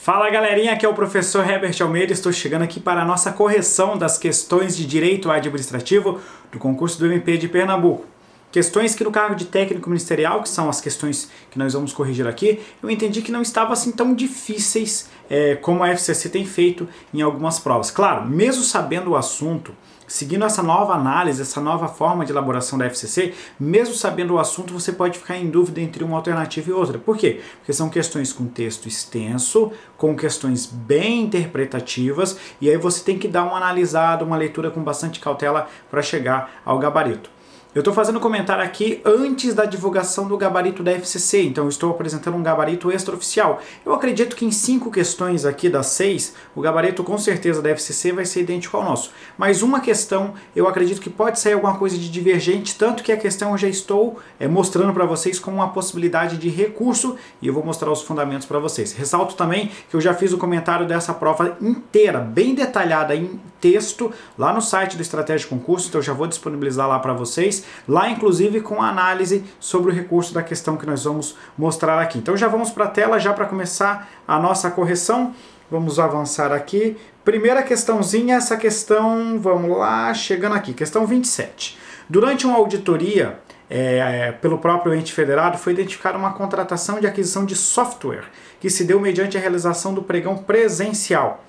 Fala galerinha, aqui é o professor Herbert Almeida, estou chegando aqui para a nossa correção das questões de Direito Administrativo do concurso do MP de Pernambuco. Questões que no cargo de técnico ministerial, que são as questões que nós vamos corrigir aqui, eu entendi que não estavam assim tão difíceis como a FCC tem feito em algumas provas. Claro, mesmo sabendo o assunto, seguindo essa nova análise, essa nova forma de elaboração da FCC, mesmo sabendo o assunto, você pode ficar em dúvida entre uma alternativa e outra. Por quê? Porque são questões com texto extenso, com questões bem interpretativas, e aí você tem que dar uma analisada, uma leitura com bastante cautela para chegar ao gabarito. Eu estou fazendo um comentário aqui antes da divulgação do gabarito da FCC, então eu estou apresentando um gabarito extraoficial. Eu acredito que em 5 questões aqui das 6, o gabarito com certeza da FCC vai ser idêntico ao nosso. Mas uma questão eu acredito que pode sair alguma coisa de divergente, tanto que a questão eu já estou mostrando para vocês como uma possibilidade de recurso e eu vou mostrar os fundamentos para vocês. Ressalto também que eu já fiz o comentário dessa prova inteira, bem detalhada em texto, lá no site do Estratégia de Concurso, então eu já vou disponibilizar lá para vocês. Lá inclusive com a análise sobre o recurso da questão que nós vamos mostrar aqui. Então já vamos para a tela, já para começar a nossa correção. Vamos avançar aqui. Primeira questãozinha, essa questão, vamos lá, chegando aqui, questão 27. Durante uma auditoria pelo próprio ente federado, foi identificada uma contratação de aquisição de software que se deu mediante a realização do pregão presencial.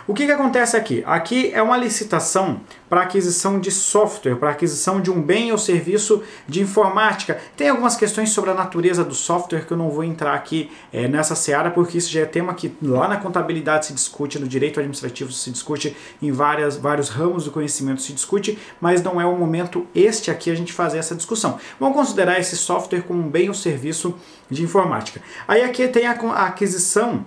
O que acontece aqui? Aqui é uma licitação para aquisição de software, para aquisição de um bem ou serviço de informática. Tem algumas questões sobre a natureza do software que eu não vou entrar aqui nessa seara, porque isso já é tema que lá na contabilidade se discute, no direito administrativo se discute, em vários ramos do conhecimento se discute, mas não é o momento este aqui a gente fazer essa discussão. Vamos considerar esse software como um bem ou serviço de informática. Aí aqui tem a aquisição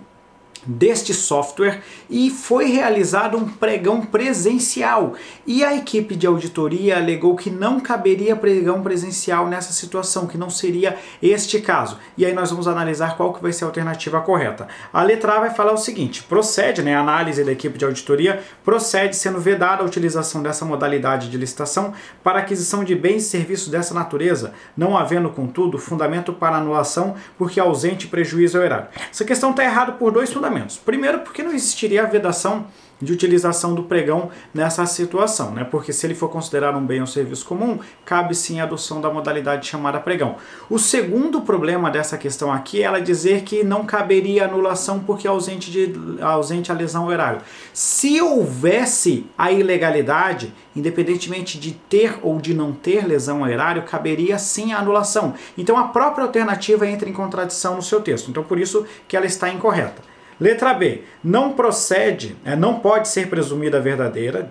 deste software e foi realizado um pregão presencial e a equipe de auditoria alegou que não caberia pregão presencial nessa situação, que não seria este caso. E aí nós vamos analisar qual que vai ser a alternativa correta. A letra A vai falar o seguinte: procede, a análise da equipe de auditoria, procede sendo vedada a utilização dessa modalidade de licitação para aquisição de bens e serviços dessa natureza, não havendo, contudo, fundamento para anulação porque ausente prejuízo ao erário. Essa questão está errada por dois fundamentos. Primeiro, porque não existiria a vedação de utilização do pregão nessa situação, porque se ele for considerado um bem ou serviço comum, cabe sim a adoção da modalidade chamada pregão. O segundo problema dessa questão aqui é ela dizer que não caberia anulação porque é ausente a lesão ao erário. Se houvesse a ilegalidade, independentemente de ter ou de não ter lesão ao erário, caberia sim a anulação. Então a própria alternativa entra em contradição no seu texto, então por isso que ela está incorreta. Letra B, não procede, não pode ser presumida verdadeira,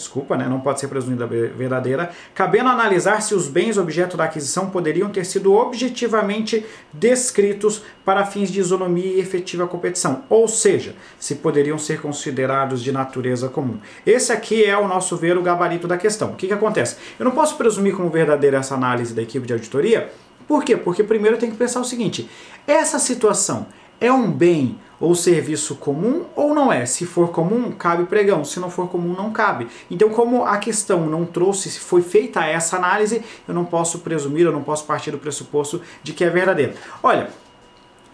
não pode ser presumida verdadeira, cabendo analisar se os bens objeto da aquisição poderiam ter sido objetivamente descritos para fins de isonomia e efetiva competição, ou seja, se poderiam ser considerados de natureza comum. Esse aqui é, ao nosso ver, o gabarito da questão. O que acontece? Eu não posso presumir como verdadeira essa análise da equipe de auditoria. Por quê? Porque primeiro eu tenho que pensar o seguinte: essa situação é um bem ou serviço comum ou não é? Se for comum, cabe pregão. Se não for comum, não cabe. Então, como a questão não trouxe, se foi feita essa análise, eu não posso presumir, eu não posso partir do pressuposto de que é verdadeiro. Olha,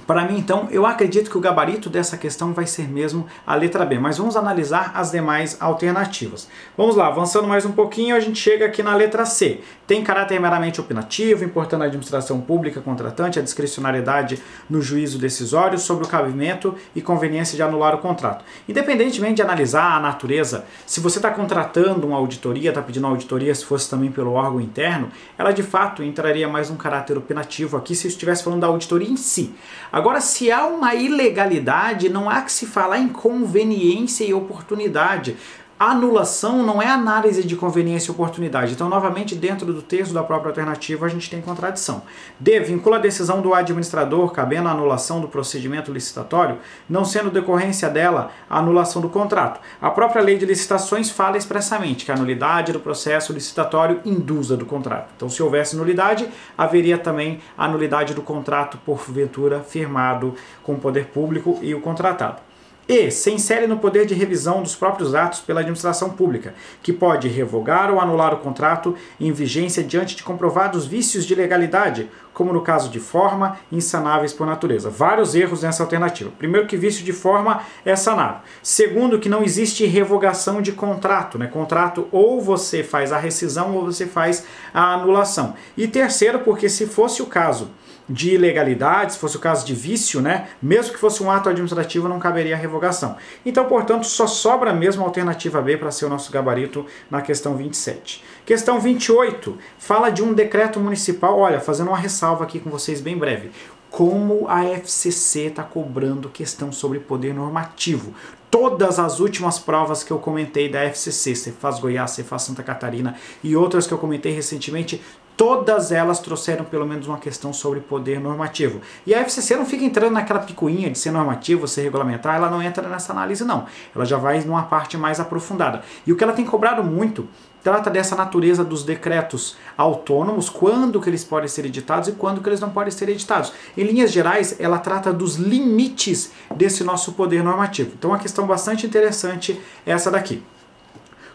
para mim, então, eu acredito que o gabarito dessa questão vai ser mesmo a letra B, mas vamos analisar as demais alternativas. Vamos lá, avançando mais um pouquinho, a gente chega aqui na letra C. Tem caráter meramente opinativo, importando a administração pública contratante, a discricionariedade no juízo decisório sobre o cabimento e conveniência de anular o contrato. Independentemente de analisar a natureza, se você está contratando uma auditoria, está pedindo uma auditoria, se fosse também pelo órgão interno, ela de fato entraria mais um caráter opinativo aqui se eu estivesse falando da auditoria em si. Agora, se há uma ilegalidade, não há que se falar em conveniência e oportunidade. A anulação não é análise de conveniência e oportunidade. Então, novamente, dentro do texto da própria alternativa, a gente tem contradição. D. Vincula a decisão do administrador, cabendo a anulação do procedimento licitatório, não sendo decorrência dela a anulação do contrato. A própria lei de licitações fala expressamente que a nulidade do processo licitatório induza do contrato. Então, se houvesse nulidade, haveria também a nulidade do contrato, porventura, firmado com o poder público e o contratado. E se insere no poder de revisão dos próprios atos pela administração pública, que pode revogar ou anular o contrato em vigência diante de comprovados vícios de legalidade, como no caso de forma, insanáveis por natureza. Vários erros nessa alternativa. Primeiro, que vício de forma é sanável. Segundo, que não existe revogação de contrato, né? Contrato ou você faz a rescisão ou você faz a anulação. E terceiro, porque se fosse o caso de ilegalidade, se fosse o caso de vício, né, mesmo que fosse um ato administrativo, não caberia a revogação. Então, portanto, só sobra mesmo a alternativa B para ser o nosso gabarito na questão 27. Questão 28 fala de um decreto municipal, olha, fazendo uma ressalva aqui com vocês bem breve. Como a FCC está cobrando questão sobre poder normativo. Todas as últimas provas que eu comentei da FCC, Cefaz Goiás, Cefaz Santa Catarina e outras que eu comentei recentemente, todas elas trouxeram pelo menos uma questão sobre poder normativo. E a FCC não fica entrando naquela picuinha de ser normativo, ser regulamentar, ela não entra nessa análise não. Ela já vai numa parte mais aprofundada. E o que ela tem cobrado muito trata dessa natureza dos decretos autônomos, quando que eles podem ser editados e quando que eles não podem ser editados. Em linhas gerais, ela trata dos limites desse nosso poder normativo. Então, uma questão bastante interessante é essa daqui.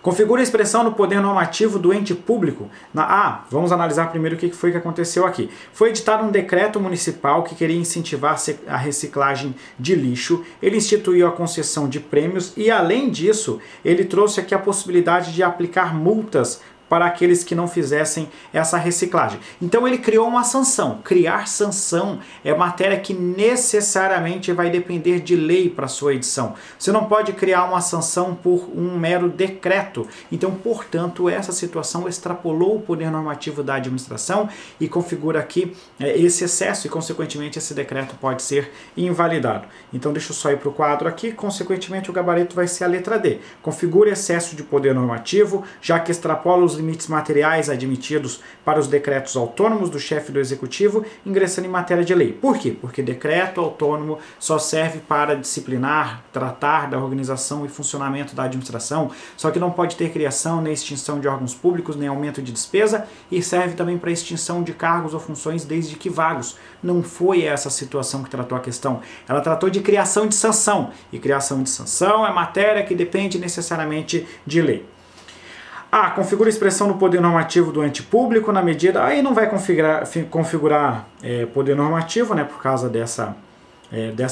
Configura a expressão no poder normativo do ente público. Vamos analisar primeiro o que foi que aconteceu aqui. Foi editado um decreto municipal que queria incentivar a reciclagem de lixo. Ele instituiu a concessão de prêmios e, além disso, ele trouxe aqui a possibilidade de aplicar multas para aqueles que não fizessem essa reciclagem. Então ele criou uma sanção. Criar sanção é matéria que necessariamente vai depender de lei para sua edição. Você não pode criar uma sanção por um mero decreto. Então, portanto, essa situação extrapolou o poder normativo da administração e configura aqui esse excesso e, consequentemente, esse decreto pode ser invalidado. Então, deixa eu só ir para o quadro aqui. Consequentemente, o gabarito vai ser a letra D. Configura excesso de poder normativo, já que extrapola os limites materiais admitidos para os decretos autônomos do chefe do executivo, ingressando em matéria de lei. Por quê? Porque decreto autônomo só serve para disciplinar, tratar da organização e funcionamento da administração, só que não pode ter criação nem extinção de órgãos públicos, nem aumento de despesa, e serve também para extinção de cargos ou funções desde que vagos. Não foi essa a situação que tratou a questão. Ela tratou de criação de sanção, e criação de sanção é matéria que depende necessariamente de lei. Configura a expressão no poder normativo do ente público na medida... Aí não vai configurar poder normativo, né, por causa dessa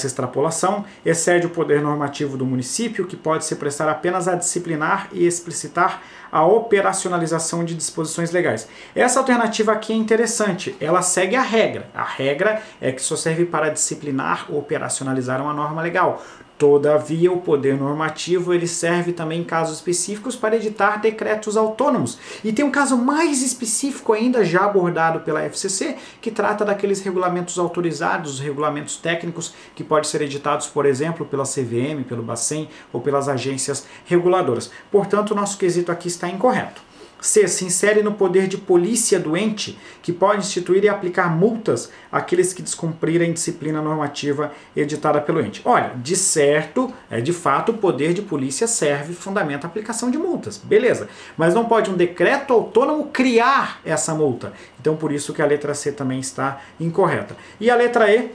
extrapolação. Excede o poder normativo do município, que pode se prestar apenas a disciplinar e explicitar a operacionalização de disposições legais. Essa alternativa aqui é interessante, ela segue a regra. A regra é que só serve para disciplinar ou operacionalizar uma norma legal. Todavia, o poder normativo ele serve também em casos específicos para editar decretos autônomos. E tem um caso mais específico ainda, já abordado pela FCC, que trata daqueles regulamentos autorizados, regulamentos técnicos, que podem ser editados, por exemplo, pela CVM, pelo Bacen ou pelas agências reguladoras. Portanto, o nosso quesito aqui está incorreto. C. Se insere no poder de polícia do ente, que pode instituir e aplicar multas àqueles que descumprirem disciplina normativa editada pelo ente. Olha, de fato, o poder de polícia serve, fundamenta a aplicação de multas. Beleza. Mas não pode um decreto autônomo criar essa multa. Então, por isso que a letra C também está incorreta. E a letra E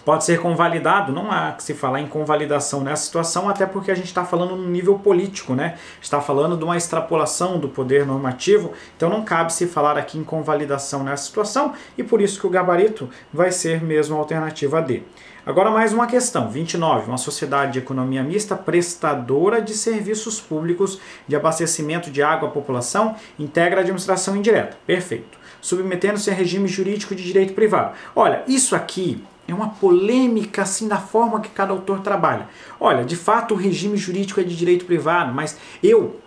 pode ser convalidado, não há que se falar em convalidação nessa situação, até porque a gente está falando no nível político, né? Está falando de uma extrapolação do poder normativo, então não cabe se falar aqui em convalidação nessa situação, e por isso que o gabarito vai ser mesmo a alternativa D. Agora mais uma questão, 29. Uma sociedade de economia mista prestadora de serviços públicos de abastecimento de água à população integra a administração indireta. Perfeito. Submetendo-se a regime jurídico de direito privado. Olha, isso aqui é uma polêmica assim da forma que cada autor trabalha. Olha, de fato o regime jurídico é de direito privado, mas eu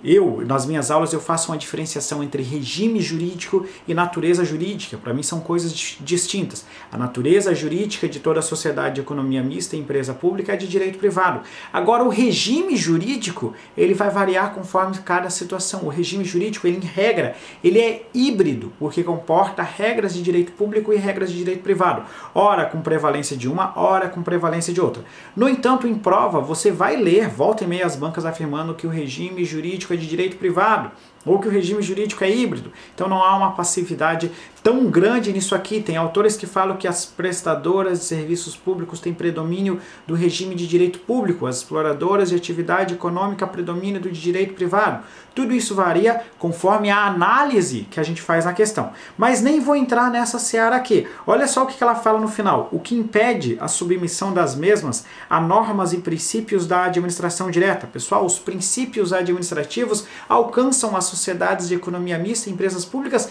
nas minhas aulas eu faço uma diferenciação entre regime jurídico e natureza jurídica. Para mim são coisas distintas. A natureza jurídica de toda a sociedade de economia mista e empresa pública é de direito privado. Agora o regime jurídico, ele vai variar conforme cada situação. O regime jurídico, ele em regra, ele é híbrido, porque comporta regras de direito público e regras de direito privado. Ora com prevalência de uma, ora com prevalência de outra. No entanto, em prova, você vai ler, volta e meia as bancas afirmando que o regime jurídico é de direito privado. ou que o regime jurídico é híbrido. Então não há uma passividade tão grande nisso aqui. Tem autores que falam que as prestadoras de serviços públicos têm predomínio do regime de direito público, as exploradoras de atividade econômica predomínio do de direito privado. Tudo isso varia conforme a análise que a gente faz na questão. Mas nem vou entrar nessa seara aqui. Olha só o que ela fala no final. O que impede a submissão das mesmas a normas e princípios da administração direta. Pessoal, os princípios administrativos alcançam as sociedades de economia mista e empresas públicas,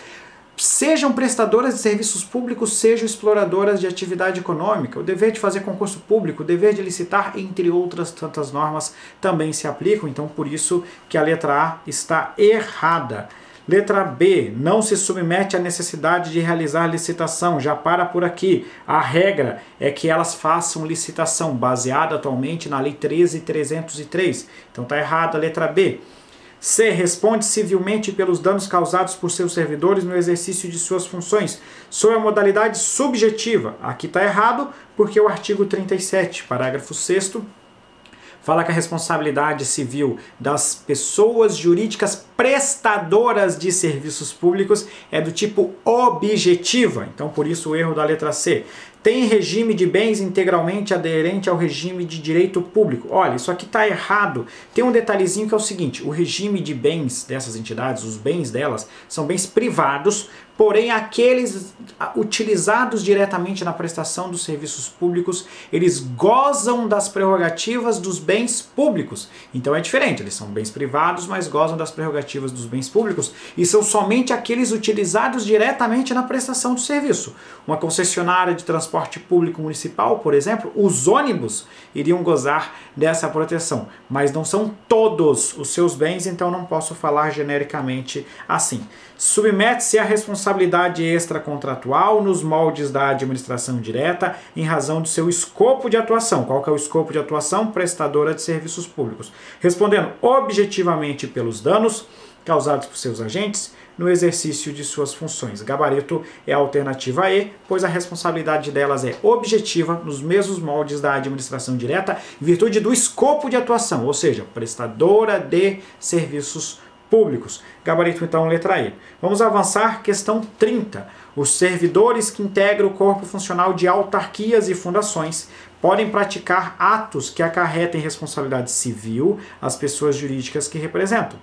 sejam prestadoras de serviços públicos, sejam exploradoras de atividade econômica. O dever de fazer concurso público, o dever de licitar, entre outras tantas normas, também se aplicam. Então, por isso que a letra A está errada. Letra B, não se submete à necessidade de realizar licitação. Já para por aqui. A regra é que elas façam licitação, baseada atualmente na Lei 13.303. Então está errada a letra B. C. Responde civilmente pelos danos causados por seus servidores no exercício de suas funções, sob a modalidade subjetiva. Aqui está errado, porque o artigo 37, parágrafo 6º, fala que a responsabilidade civil das pessoas jurídicas prestadoras de serviços públicos é do tipo objetiva. Então, por isso, o erro da letra C. Tem regime de bens integralmente aderente ao regime de direito público. Olha, isso aqui está errado. Tem um detalhezinho que é o seguinte: o regime de bens dessas entidades, os bens delas, são bens privados, porém aqueles utilizados diretamente na prestação dos serviços públicos, eles gozam das prerrogativas dos bens públicos. Então é diferente, eles são bens privados, mas gozam das prerrogativas dos bens públicos e são somente aqueles utilizados diretamente na prestação do serviço. Uma concessionária de transporte público municipal, por exemplo, os ônibus iriam gozar dessa proteção, mas não são todos os seus bens, então não posso falar genericamente assim. Submete-se à responsabilidade extracontratual nos moldes da administração direta em razão do seu escopo de atuação. Qual que é o escopo de atuação? Prestadora de serviços públicos. Respondendo objetivamente pelos danos causados por seus agentes no exercício de suas funções. Gabarito é a alternativa E, pois a responsabilidade delas é objetiva nos mesmos moldes da administração direta em virtude do escopo de atuação, ou seja, prestadora de serviços públicos. Gabarito, então, letra E. Vamos avançar, questão 30. Os servidores que integram o corpo funcional de autarquias e fundações podem praticar atos que acarretem responsabilidade civil às pessoas jurídicas que representam,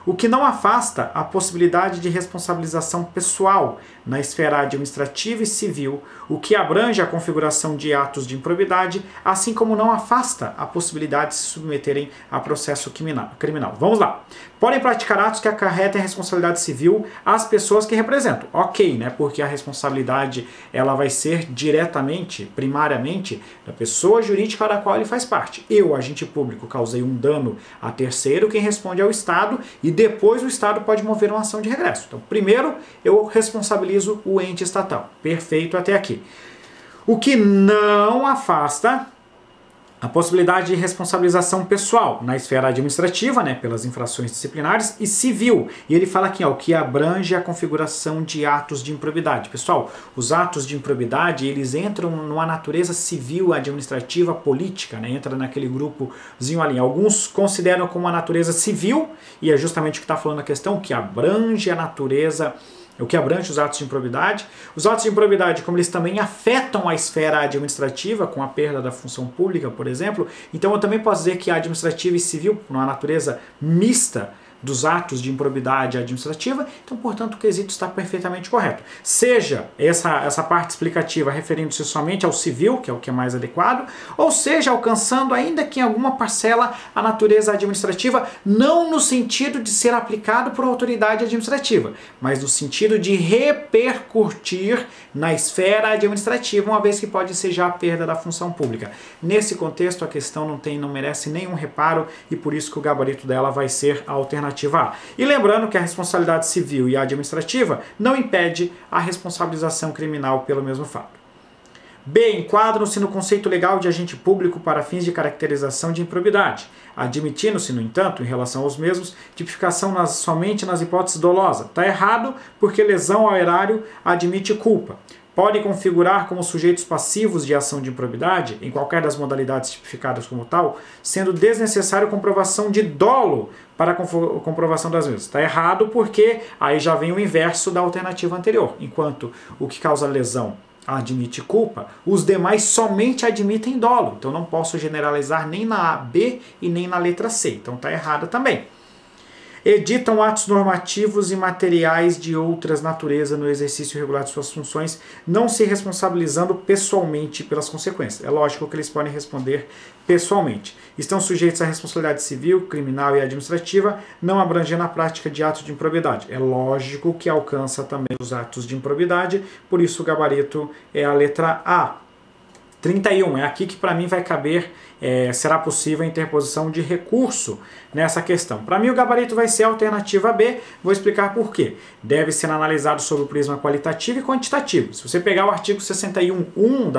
o que não afasta a possibilidade de responsabilização pessoal na esfera administrativa e civil, o que abrange a configuração de atos de improbidade, assim como não afasta a possibilidade de se submeterem a processo criminal. Vamos lá. Podem praticar atos que acarretem responsabilidade civil às pessoas que representam. Ok, né? Porque a responsabilidade ela vai ser diretamente, primariamente, da pessoa jurídica da qual ele faz parte. Eu, agente público, causei um dano a terceiro, quem responde é o Estado, e depois o Estado pode mover uma ação de regresso. Então, primeiro eu responsabilizo o ente estatal. Perfeito até aqui. O que não afasta a possibilidade de responsabilização pessoal na esfera administrativa, né, pelas infrações disciplinares, e civil. E ele fala aqui, ó, o que abrange a configuração de atos de improbidade. Pessoal, os atos de improbidade, eles entram numa natureza civil, administrativa, política, né, entra naquele grupozinho ali. Alguns consideram como uma natureza civil, e é justamente o que está falando a questão, que abrange a natureza, o que abrange os atos de improbidade. Os atos de improbidade, como eles também afetam a esfera administrativa, com a perda da função pública, por exemplo, então eu também posso dizer que a administrativa e civil, numa natureza mista dos atos de improbidade administrativa, então, portanto, o quesito está perfeitamente correto. Seja essa parte explicativa referindo-se somente ao civil, que é o que é mais adequado, ou seja, alcançando, ainda que em alguma parcela, a natureza administrativa, não no sentido de ser aplicado por autoridade administrativa, mas no sentido de repercutir na esfera administrativa, uma vez que pode ser já a perda da função pública. Nesse contexto, a questão não merece nenhum reparo, e por isso que o gabarito dela vai ser a alternativa A. E lembrando que a responsabilidade civil e a administrativa não impede a responsabilização criminal pelo mesmo fato. B. Enquadram-se no conceito legal de agente público para fins de caracterização de improbidade, admitindo-se, no entanto, em relação aos mesmos, tipificação somente nas hipóteses dolosas. Está errado porque lesão ao erário admite culpa. podem configurar como sujeitos passivos de ação de improbidade, em qualquer das modalidades tipificadas como tal, sendo desnecessário comprovação de dolo para a comprovação das mesmas. Está errado porque aí já vem o inverso da alternativa anterior. Enquanto o que causa lesão admite culpa, os demais somente admitem dolo. Então não posso generalizar nem na B e nem na letra C. Então está errado também. Editam atos normativos e materiais de outras naturezas no exercício regular de suas funções, não se responsabilizando pessoalmente pelas consequências. É lógico que eles podem responder pessoalmente. Estão sujeitos à responsabilidade civil, criminal e administrativa, não abrangendo a prática de atos de improbidade. É lógico que alcança também os atos de improbidade, por isso o gabarito é a letra A. 31, é aqui que para mim vai caber, será possível a interposição de recurso nessa questão. Para mim o gabarito vai ser a alternativa B, vou explicar por quê. Deve ser analisado sob o prisma qualitativo e quantitativo. Se você pegar o artigo 61.1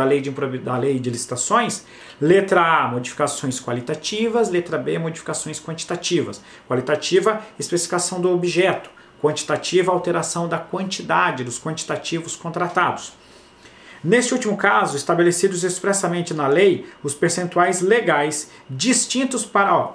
da lei de licitações, letra A, modificações qualitativas, letra B, modificações quantitativas. Qualitativa, especificação do objeto. Quantitativa, alteração da quantidade dos quantitativos contratados. Neste último caso, estabelecidos expressamente na lei, os percentuais legais distintos para...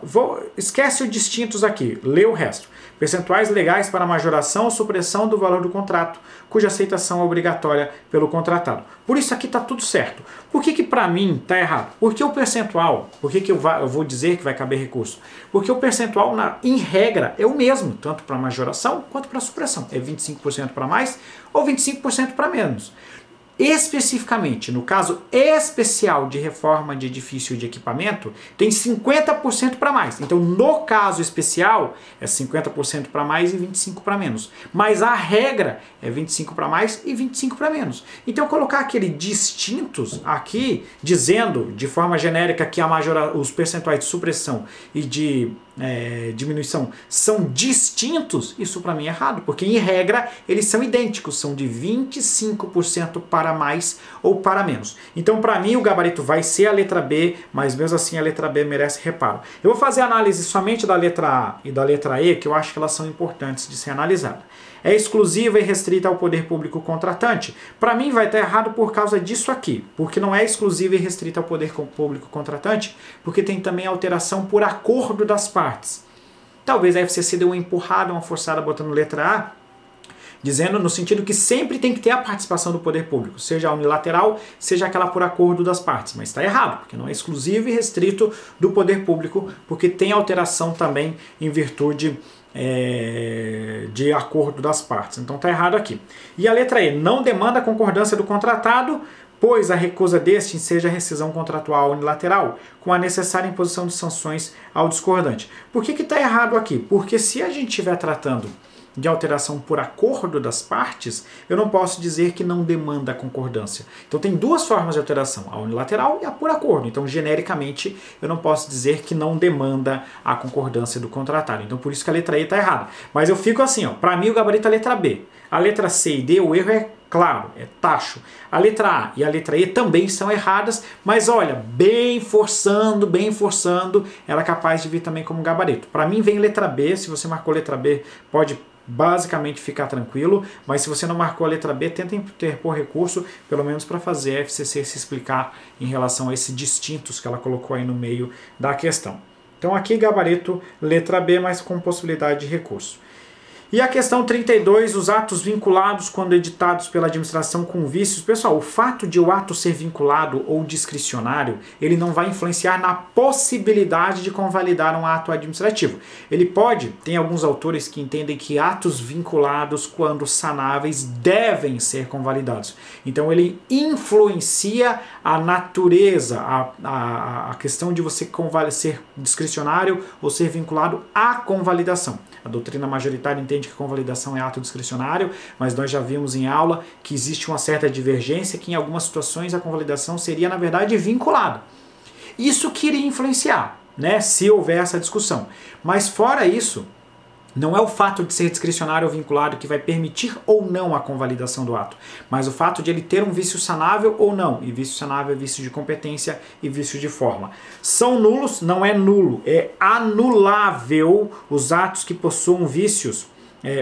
esquece o distintos aqui, lê o resto. Percentuais legais para majoração ou supressão do valor do contrato, cuja aceitação é obrigatória pelo contratado. Por isso aqui está tudo certo. Por que para mim está errado? Porque o percentual, por que eu vou dizer que vai caber recurso? Porque o percentual, em regra, é o mesmo, tanto para majoração quanto para supressão. É 25% para mais ou 25% para menos. Especificamente, no caso especial de reforma de edifício de equipamento, tem 50% para mais. Então, no caso especial, é 50% para mais e 25% para menos. Mas a regra é 25% para mais e 25% para menos. Então, colocar aquele distintos aqui, dizendo de forma genérica que os percentuais de supressão e de diminuição são distintos, isso para mim é errado, porque em regra eles são idênticos, são de 25% para mais ou para menos. Então para mim o gabarito vai ser a letra B, mas mesmo assim a letra B merece reparo. Eu vou fazer análise somente da letra A e da letra E, que eu acho que elas são importantes de ser analisadas. É exclusiva e restrita ao poder público contratante. Para mim vai estar errado por causa disso aqui, porque não é exclusiva e restrita ao poder público contratante, porque tem também alteração por acordo das partes. Talvez a FCC deu uma empurrada, uma forçada botando letra A, dizendo no sentido que sempre tem que ter a participação do poder público, seja unilateral, seja aquela por acordo das partes. Mas está errado, porque não é exclusivo e restrito do poder público, porque tem alteração também em virtude de acordo das partes. Então está errado aqui. E a letra E, não demanda a concordância do contratado, pois a recusa deste seja rescisão contratual unilateral, com a necessária imposição de sanções ao discordante. Por que está errado aqui? Porque se a gente estiver tratando de alteração por acordo das partes, eu não posso dizer que não demanda a concordância. Então tem duas formas de alteração, a unilateral e a por acordo. Então genericamente eu não posso dizer que não demanda a concordância do contratado. Então por isso que a letra E está errada. Mas eu fico assim, para mim o gabarito é a letra B. A letra C e D, o erro é claro, é tacho. A letra A e a letra E também são erradas, mas olha, bem forçando, ela é capaz de vir também como gabarito. Para mim vem letra B, se você marcou letra B, pode basicamente ficar tranquilo, mas se você não marcou a letra B, tenta interpor recurso, pelo menos para fazer a FCC se explicar em relação a esses distintos que ela colocou aí no meio da questão. Então aqui gabarito letra B, mas com possibilidade de recurso. E a questão 32, os atos vinculados quando editados pela administração com vícios. Pessoal, o fato de o ato ser vinculado ou discricionário, ele não vai influenciar na possibilidade de convalidar um ato administrativo. Ele pode, tem alguns autores que entendem que atos vinculados, quando sanáveis, devem ser convalidados. Então ele influencia a natureza, a questão de você ser discricionário ou ser vinculado à convalidação. A doutrina majoritária entende que a convalidação é ato discricionário, mas nós já vimos em aula que existe uma certa divergência, que em algumas situações a convalidação seria, na verdade, vinculada. Isso que iria influenciar, né, se houver essa discussão. Mas fora isso, não é o fato de ser discricionário ou vinculado que vai permitir ou não a convalidação do ato, mas o fato de ele ter um vício sanável ou não. E vício sanável é vício de competência e vício de forma. São nulos, não é nulo, é anulável os atos que possuam vícios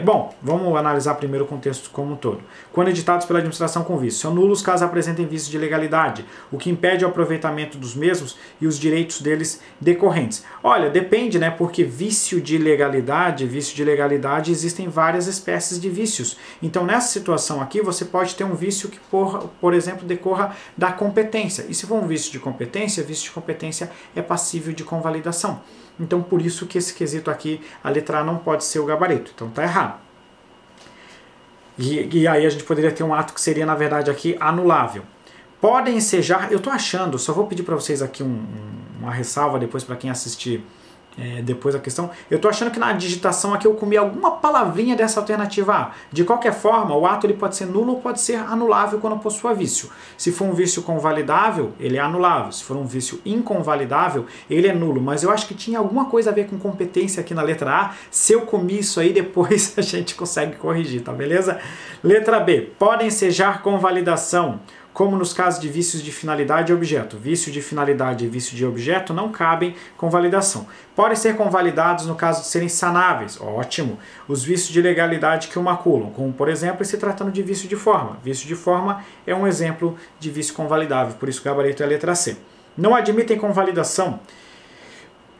Bom, vamos analisar primeiro o contexto como um todo. Quando editados pela administração com vício, são nulos caso apresentem vício de legalidade, o que impede o aproveitamento dos mesmos e os direitos deles decorrentes. Olha, depende, né? Porque vício de legalidade, existem várias espécies de vícios. Então, nessa situação aqui, você pode ter um vício que, por exemplo, decorra da competência. E se for um vício de competência é passível de convalidação. Então, por isso que esse quesito aqui, a letra A não pode ser o gabarito. Então, tá errado. E aí a gente poderia ter um ato que seria, na verdade, aqui anulável. Podem ensejar, eu tô achando, só vou pedir para vocês aqui uma ressalva depois para quem assistir depois a questão. Eu tô achando que na digitação aqui eu comi alguma palavrinha dessa alternativa A. De qualquer forma, o ato ele pode ser nulo ou pode ser anulável quando possua vício. Se for um vício convalidável, ele é anulável. Se for um vício inconvalidável, ele é nulo. Mas eu acho que tinha alguma coisa a ver com competência aqui na letra A. Se eu comi isso aí, depois a gente consegue corrigir, tá beleza? Letra B. Podem ensejar convalidação, como nos casos de vícios de finalidade e objeto. Vício de finalidade e vício de objeto não cabem convalidação. Podem ser convalidados no caso de serem sanáveis. Ótimo. Os vícios de legalidade que o maculam, como por exemplo, se tratando de vício de forma. Vício de forma é um exemplo de vício convalidável, por isso o gabarito é a letra C. Não admitem convalidação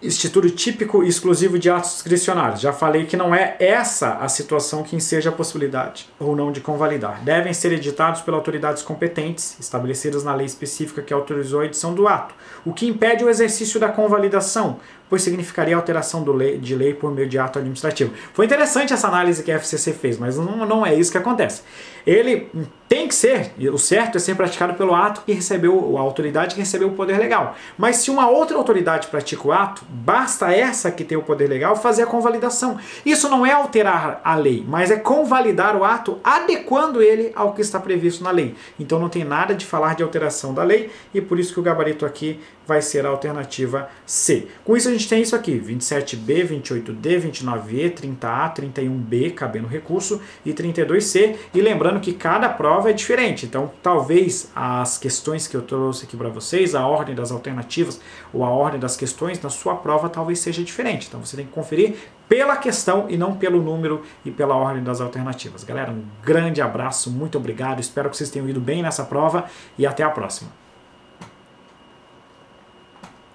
instituto típico e exclusivo de atos discricionários. Já falei que não é essa a situação que enseja a possibilidade ou não de convalidar. Devem ser editados pelas autoridades competentes, estabelecidas na lei específica que autorizou a edição do ato, o que impede o exercício da convalidação, pois significaria alteração de lei por meio de ato administrativo. Foi interessante essa análise que a FCC fez, mas não é isso que acontece. Ele tem que ser, o certo é ser praticado pelo ato que recebeu, a autoridade que recebeu o poder legal. Mas se uma outra autoridade pratica o ato, basta essa que tem o poder legal fazer a convalidação. Isso não é alterar a lei, mas é convalidar o ato adequando ele ao que está previsto na lei. Então não tem nada de falar de alteração da lei e por isso que o gabarito aqui vai ser a alternativa C. Com isso a gente tem isso aqui, 27B, 28D, 29E, 30A, 31B, cabendo recurso, e 32C. E lembrando que cada prova é diferente, então talvez as questões que eu trouxe aqui para vocês, a ordem das alternativas ou a ordem das questões na sua prova talvez seja diferente. Então você tem que conferir pela questão e não pelo número e pela ordem das alternativas. Galera, um grande abraço, muito obrigado, espero que vocês tenham ido bem nessa prova e até a próxima.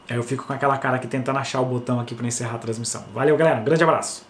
Eu fico com aquela cara aqui tentando achar o botão aqui para encerrar a transmissão. Valeu, galera. Um grande abraço.